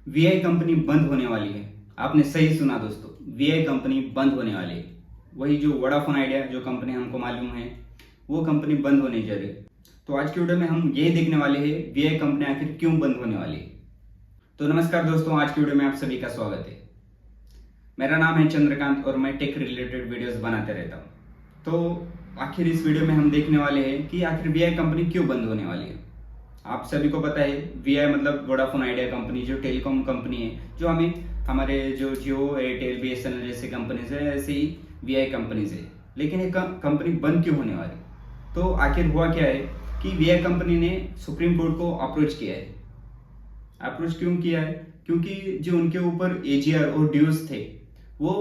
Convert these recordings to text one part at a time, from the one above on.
VI company बंद होने वाली है। आपने सही सुना दोस्तों, वीआई कंपनी बंद होने वाली है। वही जो वोडाफोन आइडिया जो कंपनी हमको मालूम है, वो कंपनी बंद होने जा रही है। तो आज की वीडियो में हम यही देखने वाले हैं वीआई कंपनी आखिर क्यों बंद होने वाली है। तो नमस्कार दोस्तों, आज की वीडियो में आप सभी का स्वागत है। मेरा नाम है चंद्रकांत और मैं टेक रिलेटेड वीडियोस बनाते रहता हूँ। तो आखिर इस वीडियो में हम देखने वाले हैं कि आखिर वीआई कंपनी क्यों बंद होने वाली है। आप सभी को पता है वीआई मतलब वोडाफोन आइडिया कंपनी जो टेलीकॉम कंपनी है, जो हमें हमारे जो जियो एयरटेल बीएसएनएल जैसे कंपनीज है, ऐसे ही वीआई कंपनीज है। लेकिन ये कंपनी बंद क्यों होने वाली? तो आखिर हुआ क्या है कि वीआई कंपनी ने सुप्रीम कोर्ट को अप्रोच किया है। अप्रोच क्यों किया है? क्योंकि जो उनके ऊपर एजीआर और ड्यूज थे, वो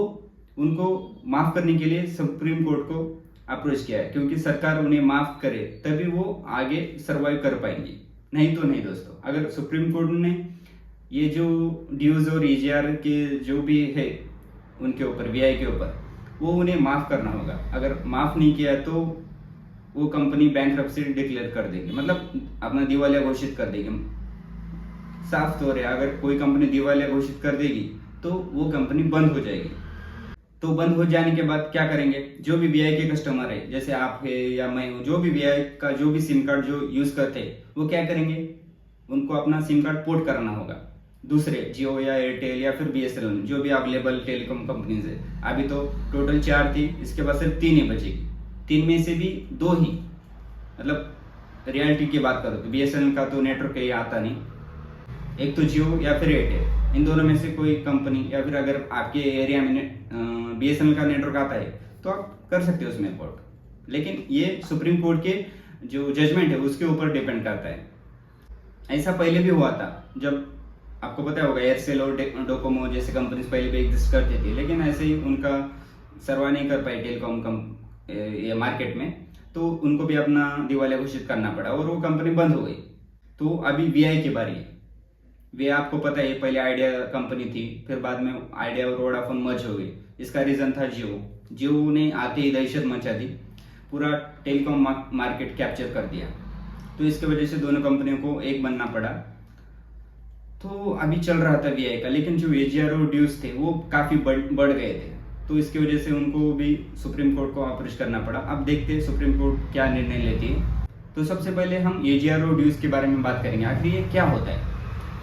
उनको माफ करने के लिए सुप्रीम कोर्ट को अप्रोच किया है। क्योंकि सरकार उन्हें माफ करे तभी वो आगे सरवाइव कर पाएंगी, नहीं तो नहीं दोस्तों। अगर सुप्रीम कोर्ट ने ये जो ड्यूज और एजीआर के जो भी है उनके ऊपर, वीआई के ऊपर, वो उन्हें माफ करना होगा। अगर माफ नहीं किया तो वो कंपनी बैंकरप्सी डिक्लेयर कर देगी, मतलब अपना दिवालिया घोषित कर देगी। साफ तौर है, अगर कोई कंपनी दिवालिया घोषित कर देगी तो वो कंपनी बंद हो जाएगी। तो बंद हो जाने के बाद क्या करेंगे? जो भी वीआई के कस्टमर है, जैसे आप है या मैं हूँ, जो भी वीआई का जो भी सिम कार्ड जो यूज करते हैं, वो क्या करेंगे? उनको अपना सिम कार्ड पोर्ट कराना होगा दूसरे जियो या एयरटेल या फिर बीएसएनएल, जो भी अवेलेबल टेलीकॉम कंपनीज है। अभी तो टोटल 4 थी, इसके बाद सिर्फ 3 ही बचेगी। 3 में से भी 2 ही, मतलब रियलिटी की बात करो तो बीएसएनएल का तो नेटवर्क कहीं आता नहीं, एक तो जियो या फिर एयरटेल। इन दोनों में से कोई कंपनी, या फिर अगर आपके एरिया में बीएसएनएल का नेटवर्क आता है तो आप कर सकते हो उसमें पोर्ट। लेकिन ये सुप्रीम कोर्ट के जो जजमेंट है उसके ऊपर डिपेंड करता है। ऐसा पहले भी हुआ था, जब आपको पता होगा एयरसेल और डोकोमो जैसे कंपनीज पहले भी एग्जिस्ट करती थी, लेकिन ऐसे ही उनका सर्वाइव नहीं कर पाई टेलीकॉम ये मार्केट में, तो उनको भी अपना दिवालिया घोषित करना पड़ा और वो कंपनी बंद हो गई। तो अभी वीआई की बारी है। वे आपको पता है पहले आइडिया कंपनी थी, फिर बाद में आइडिया और वोडाफोन मर्ज हो गई। इसका रीजन था जियो ने आते ही दहशत मचा दी, पूरा टेलीकॉम मार्केट कैप्चर कर दिया। तो इसकी वजह से दोनों कंपनियों को एक बनना पड़ा। तो अभी चल रहा था वीआई का, लेकिन जो एजीआर और ड्यूज थे वो काफी बढ़ गए थे। तो इसकी वजह से उनको भी सुप्रीम कोर्ट को अप्रोच करना पड़ा। अब देखते हैं सुप्रीम कोर्ट क्या निर्णय लेती है। तो सबसे पहले हम एजीआर और ड्यूज के बारे में बात करेंगे, आखिर ये क्या होता है।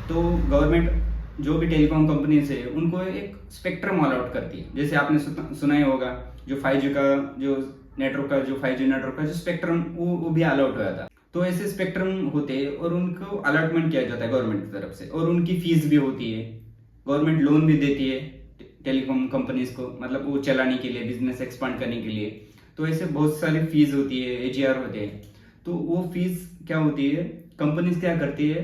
तो गवर्नमेंट जो भी टेलीकॉम कंपनीज है उनको एक स्पेक्ट्रम अलॉट करती है। जैसे आपने सुना ही होगा, जो 5G का जो नेटवर्क का, जो 5G नेटवर्क का जो स्पेक्ट्रम वो भी अलॉट हुआ था। तो ऐसे स्पेक्ट्रम होते हैं और उनको अलॉटमेंट किया जाता है गवर्नमेंट की तरफ से, और उनकी फीस भी होती है। गवर्नमेंट लोन भी देती है टेलीकॉम कंपनीज को, मतलब वो चलाने के लिए, बिजनेस एक्सपांड करने के लिए। तो ऐसे बहुत सारी फीस होती है, एजीआर होते हैं। तो वो फीस क्या होती है, कंपनीज क्या करती है,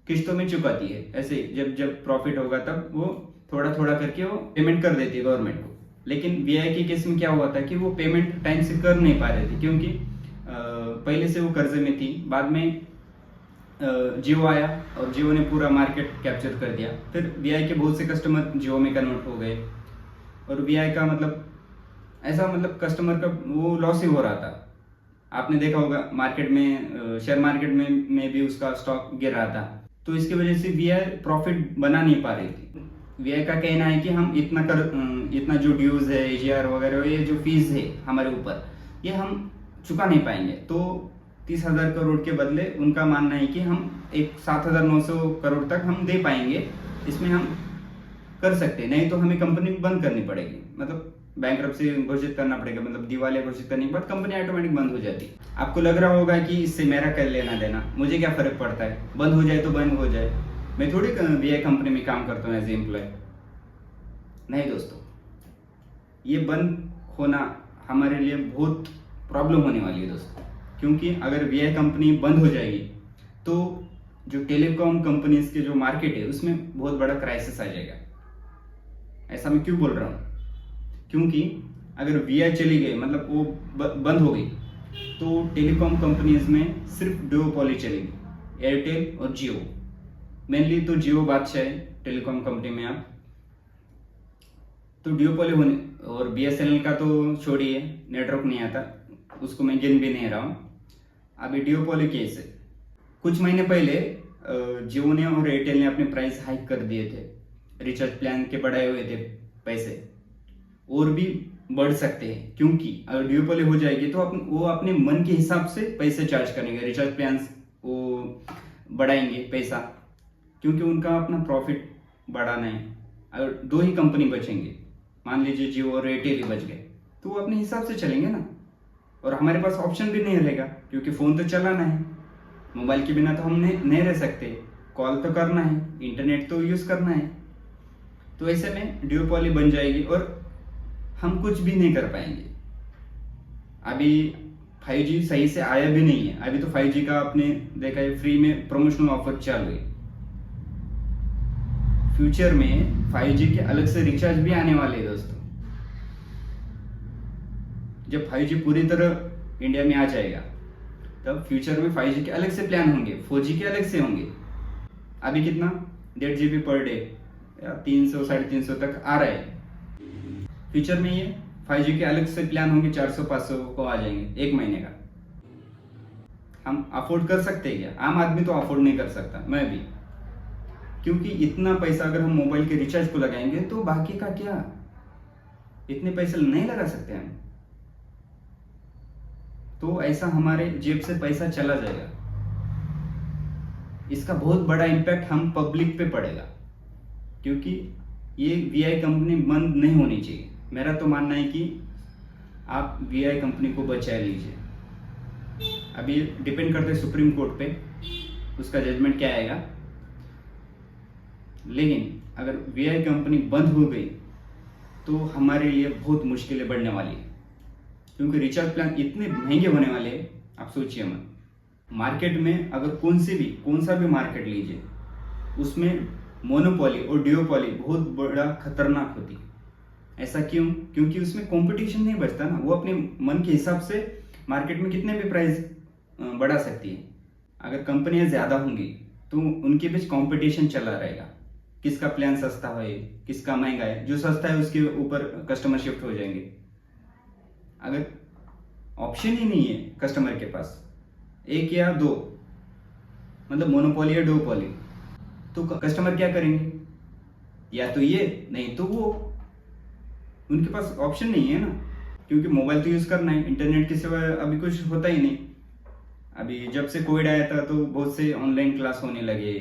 किस्तों में चुकाती है। ऐसे जब प्रॉफिट होगा तब वो थोड़ा थोड़ा करके वो पेमेंट कर देती है गवर्नमेंट को। लेकिन वीआई के केस में क्या हुआ था कि वो पेमेंट टाइम से कर नहीं पा रहे थे, क्योंकि पहले से वो कर्जे में थी। बाद में जियो आया और जियो ने पूरा मार्केट कैप्चर कर दिया। फिर वीआई के बहुत से कस्टमर जियो में कन्वर्ट हो गए, और वीआई का मतलब ऐसा, मतलब कस्टमर का वो लॉस ही हो रहा था। आपने देखा होगा मार्केट में, शेयर मार्केट में भी उसका स्टॉक गिर रहा था। तो इसकी वजह से वीआई प्रॉफिट बना नहीं पा रही थी। वीआई का कहना है कि हम इतना जो ड्यूज है, एजीआर वगैरह, ये जो फीस है हमारे ऊपर, ये हम चुका नहीं पाएंगे। तो 30,000 करोड़ के बदले उनका मानना है कि हम एक 7,900 करोड़ तक हम दे पाएंगे, इसमें हम कर सकते हैं। नहीं तो हमें कंपनी बंद करनी पड़ेगी, मतलब बैंकरप्सी घोषित करना पड़ेगा, मतलब दिवालिया घोषित करने के बाद कंपनी ऑटोमेटिक बंद हो जाती है। आपको लग रहा होगा कि इससे मेरा क्या लेना देना, मुझे क्या फर्क पड़ता है, बंद हो जाए तो बंद हो जाए, मैं थोड़ी वीआई कंपनी में काम करता हूँ एज एम्प्लॉय। नहीं दोस्तों, ये बंद होना हमारे लिए बहुत प्रॉब्लम होने वाली है दोस्तों। क्योंकि अगर वीआई कंपनी बंद हो जाएगी तो जो टेलीकॉम कंपनीज के जो मार्केट है उसमें बहुत बड़ा क्राइसिस आ जाएगा। ऐसा मैं क्यों बोल रहा हूँ? क्योंकि अगर वीआई चली गई, मतलब वो बंद हो गई, तो टेलीकॉम कंपनीज में सिर्फ डुओपोली चलेगी, एयरटेल और जियो। मेनली तो जियो बादशाह है टेलीकॉम कंपनी में। आप तो डुओपोली होने, और बीएसएनएल का तो छोड़िए, नेटवर्क नहीं आता, उसको मैं गिन भी नहीं रहा हूँ। अभी डुओपोली केस है। कुछ महीने पहले जियो ने और एयरटेल ने अपने प्राइस हाइक कर दिए थे, रिचार्ज प्लान के बढ़ाए हुए थे पैसे, और भी बढ़ सकते हैं, क्योंकि अगर ड्यूओपोली हो जाएगी तो वो अपने मन के हिसाब से पैसे चार्ज करेंगे, रिचार्ज प्लान वो बढ़ाएंगे पैसा, क्योंकि उनका अपना प्रॉफिट बढ़ाना है। अगर दो ही कंपनी बचेंगे, मान लीजिए जियो और एयरटेल ही बच गए, तो वो अपने हिसाब से चलेंगे ना, और हमारे पास ऑप्शन भी नहीं रहेगा, क्योंकि फ़ोन तो चलाना है, मोबाइल के बिना तो हम नहीं रह सकते, कॉल तो करना है, इंटरनेट तो यूज़ करना है। तो ऐसे में ड्यूओपोली बन जाएगी और हम कुछ भी नहीं कर पाएंगे। अभी 5G सही से आया भी नहीं है, अभी तो 5G का आपने देखा है फ्री में प्रमोशनल ऑफर चालू है। फ्यूचर में 5G के अलग से रिचार्ज भी आने वाले हैं दोस्तों। जब 5G पूरी तरह इंडिया में आ जाएगा तब फ्यूचर में 5G के अलग से प्लान होंगे, 4G के अलग से होंगे। अभी कितना 1.5 GB पर डे या 300-350 तक आ रहा है। फ्यूचर में ये 5G के अलग से प्लान होंगे, 400-500 को आ जाएंगे एक महीने का। हम अफोर्ड कर सकते हैं क्या? आम आदमी तो अफोर्ड नहीं कर सकता, मैं भी, क्योंकि इतना पैसा अगर हम मोबाइल के रिचार्ज को लगाएंगे तो बाकी का क्या, इतने पैसे नहीं लगा सकते हम। तो ऐसा हमारे जेब से पैसा चला जाएगा, इसका बहुत बड़ा इम्पैक्ट हम पब्लिक पे पड़ेगा, क्योंकि ये वीआई कंपनी बंद नहीं होनी चाहिए। मेरा तो मानना है कि आप वीआई कंपनी को बचा लीजिए। अभी डिपेंड करते है सुप्रीम कोर्ट पे, उसका जजमेंट क्या आएगा। लेकिन अगर वीआई कंपनी बंद हो गई तो हमारे लिए बहुत मुश्किलें बढ़ने वाली है, क्योंकि रिचार्ज प्लान इतने महंगे होने वाले हैं, आप सोचिए मत। मार्केट में अगर कौन सा भी मार्केट लीजिए, उसमें मोनोपोली और ड्यूओपोली बहुत बड़ा खतरनाक होती है। ऐसा क्यों? क्योंकि उसमें कंपटीशन नहीं बचता ना, वो अपने मन के हिसाब से मार्केट में कितने भी प्राइस बढ़ा सकती है। अगर कंपनियां ज़्यादा होंगी तो उनके बीच कंपटीशन चला रहेगा, किसका प्लान सस्ता है, किसका महंगा है। जो सस्ता है उसके ऊपर कस्टमर शिफ्ट हो जाएंगे। अगर ऑप्शन ही नहीं है कस्टमर के पास, एक या दो, मतलब मोनोपोली या डुओपोली, तो कस्टमर क्या करेंगे? या तो ये, नहीं तो वो। उनके पास ऑप्शन नहीं है ना, क्योंकि मोबाइल तो यूज़ करना है, इंटरनेट के सिवा अभी कुछ होता ही नहीं। अभी जब से कोविड आया था तो बहुत से ऑनलाइन क्लास होने लगे,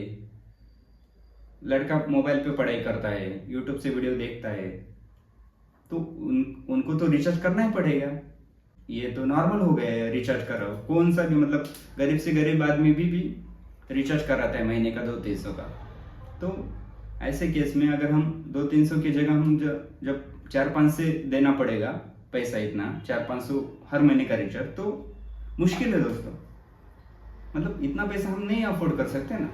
लड़का मोबाइल पे पढ़ाई करता है, यूट्यूब से वीडियो देखता है, तो उनको तो रिचार्ज करना ही पड़ेगा। ये तो नॉर्मल हो गया है, रिचार्ज करो। कौन सा भी, मतलब गरीब से गरीब आदमी भी रिचार्ज कराता है महीने का 200-300 का। तो ऐसे केस में अगर हम 200-300 की जगह हम जब 4-5 से देना पड़ेगा पैसा, इतना 400-500 हर महीने का रिचार्ज, तो मुश्किल है दोस्तों। मतलब इतना पैसा हम नहीं अफोर्ड कर सकते ना।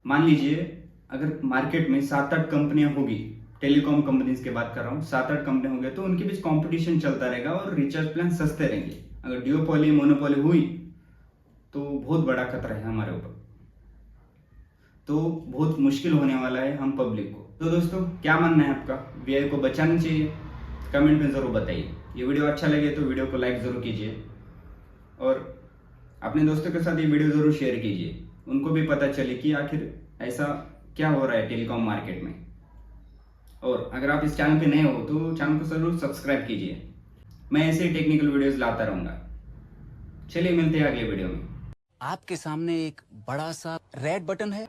मान लीजिए अगर मार्केट में 7-8 कंपनियां होगी, टेलीकॉम कंपनीज की बात कर रहा हूँ, 7-8 कंपनियां होंगे, तो उनके बीच कंपटीशन चलता रहेगा और रिचार्ज प्लान सस्ते रहेंगे। अगर ड्यूओपोली मोनोपोली हुई तो बहुत बड़ा खतरा है हमारे ऊपर, तो बहुत मुश्किल होने वाला है हम पब्लिक को। तो दोस्तों क्या मानना है आपका, वीआई को बचाना चाहिए? कमेंट में ज़रूर बताइए। ये वीडियो अच्छा लगे तो वीडियो को लाइक ज़रूर कीजिए, और अपने दोस्तों के साथ ये वीडियो ज़रूर शेयर कीजिए, उनको भी पता चले कि आखिर ऐसा क्या हो रहा है टेलीकॉम मार्केट में। और अगर आप इस चैनल पे नए हो तो चैनल को ज़रूर सब्सक्राइब कीजिए, मैं ऐसे ही टेक्निकल वीडियोस लाता रहूँगा। चलिए मिलते हैं अगले वीडियो में। आपके सामने एक बड़ा सा रेड बटन है,